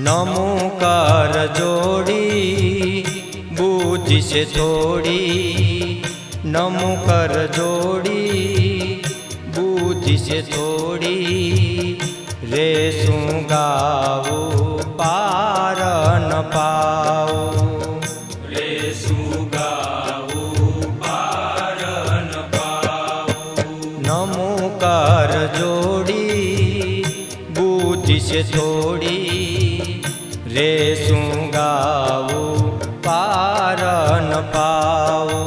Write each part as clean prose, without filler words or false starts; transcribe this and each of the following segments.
नमो कर जोड़ी बूझ से थोड़ी, नमो कर जोड़ी बूझ से थोड़ी, रे सूं गावो पार न पाओ, रे सूं गावो पार न पाओ। नमो कर जोड़ी बूझ से थोड़ी, रे सूं गावो पार न पाओ,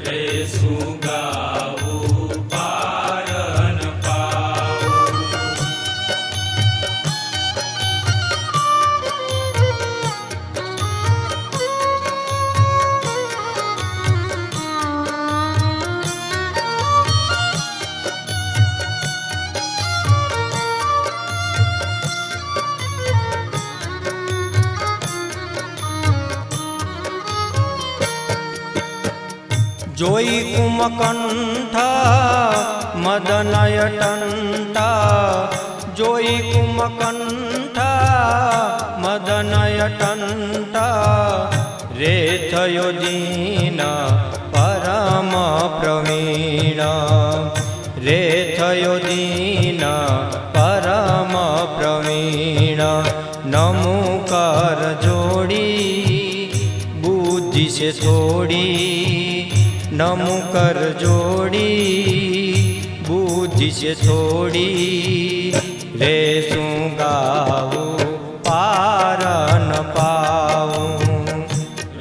रे सूं गावो पार न पाओ। जोई कुमकंठ मदनयटंटा, जोई कुमकंठ मदनयटंटा, रे थयो दीन परम प्रवीण, रे थयो दीन परम प्रवीण। नमो कर जोड़ी बुद्धि से थोड़ी, नमो कर जोड़ी बूझ से थोड़ी, रे सूं गावो पार न पाओ,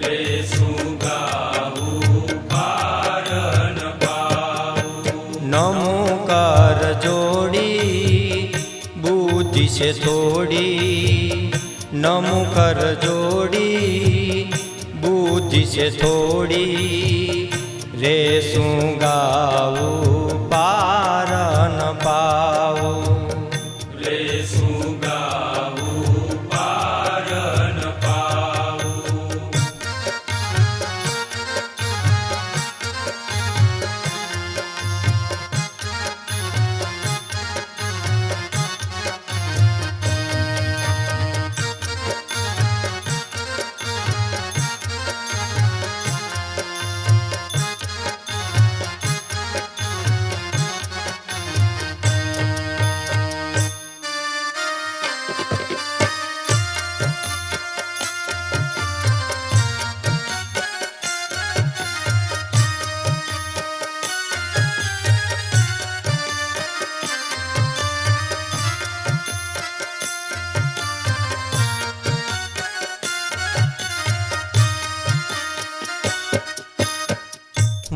रे सूं गावो पार न पाओ। नमो कर जोड़ी बूझ से थोड़ी, नमो कर जोड़ी बूझ से थोड़ी, रे सूं गावो पार न पाओ, रे सूं गावो पार न पाओ।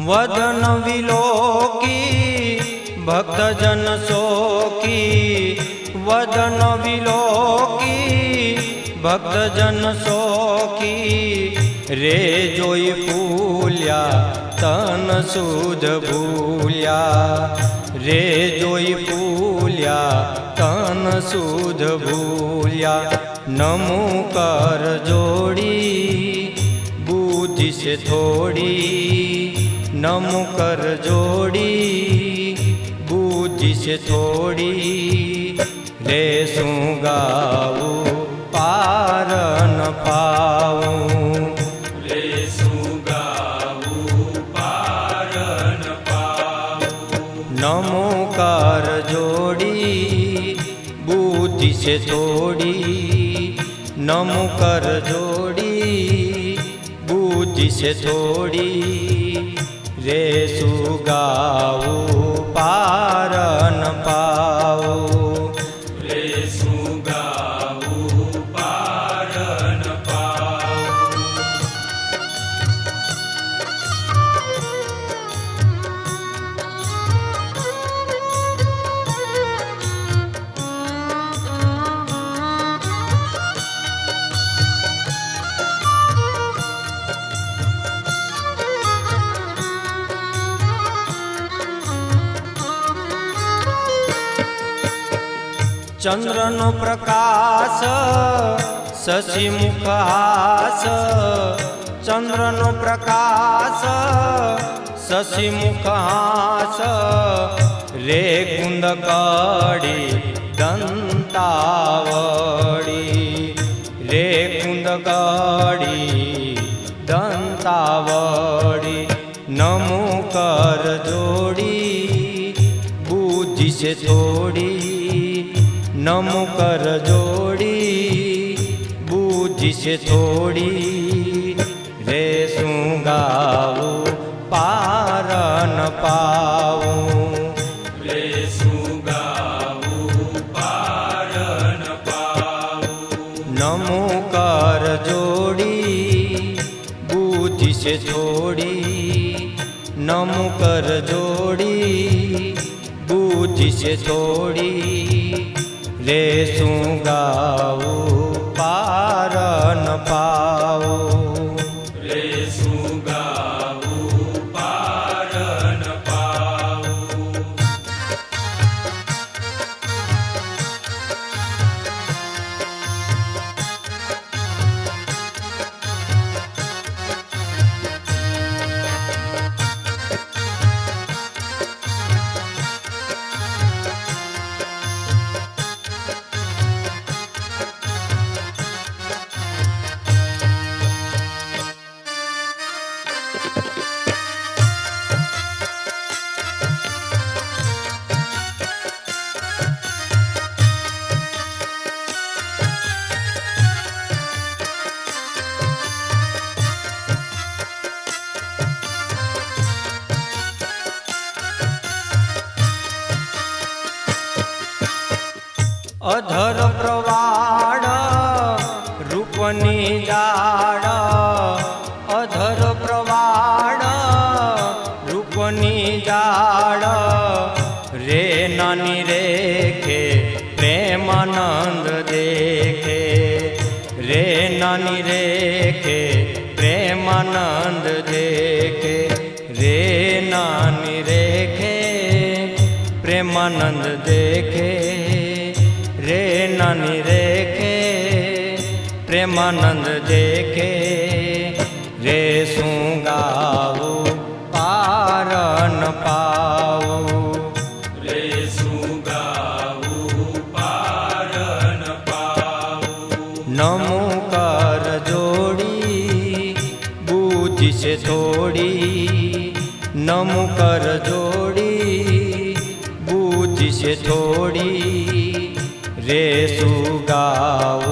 वदन विलोकी भक्त जन शोकी, वदन विलोकी भक्त जन शोकी, रे जोई फूल्या तन सुध भूल्या, रे जोई फूल्या तन सुध भूल्या। नमो कर जोड़ी बूझ से थोड़ी, नमो कर जोड़ी बूझ से थोड़ी, रे सूं गावो पार न पाओ, रे सूं गावो पार न पाओ। नमो कर जोड़ी बूझ से थोड़ी, नमो कर जोड़ी बूझ से थोड़ी, रे सूं गावो पार न पाओ, रे सूं गावो पार न पाओ। चंद्रनो प्रकाश शशि मुखहास, चंद्रनो प्रकाश शशि मुखहास, रे कुंद कड़ी दंतावड़ी, નમો કર જોડી બુદ્ધિ છે થોડી રે શું ગાવું પાર ન પાવું રે શું ગાવું પાર ન પાવું નમો કર જોડી બુદ્ધિ છે થોડી નમો કર જોડી બુદ્ધિ છે થોડી રે શું ગાવું પાર ન પાવું રે શું ગાવું પાર ન પાવું અધર પ્રવાળ રૂપની જાળ અધર પ્રવાળ રૂપની જાળ રે નાની રેખે પ્રેમાનંદ દેખે રે નાની રેખે પ્રેમાનંદ દેખે રે નાની રેખે પ્રેમાનંદ દેખે રે નાની રેખે પ્રેમાનંદ દેખે રે શું ગાવું પાર ન પાવું રે શું ગાવું પાર ન પાવું નમો કર જોડી બુદ્ધિ છે થોડી નમો કર જોડી બુદ્ધિ છે થોડી રે શું ગાવું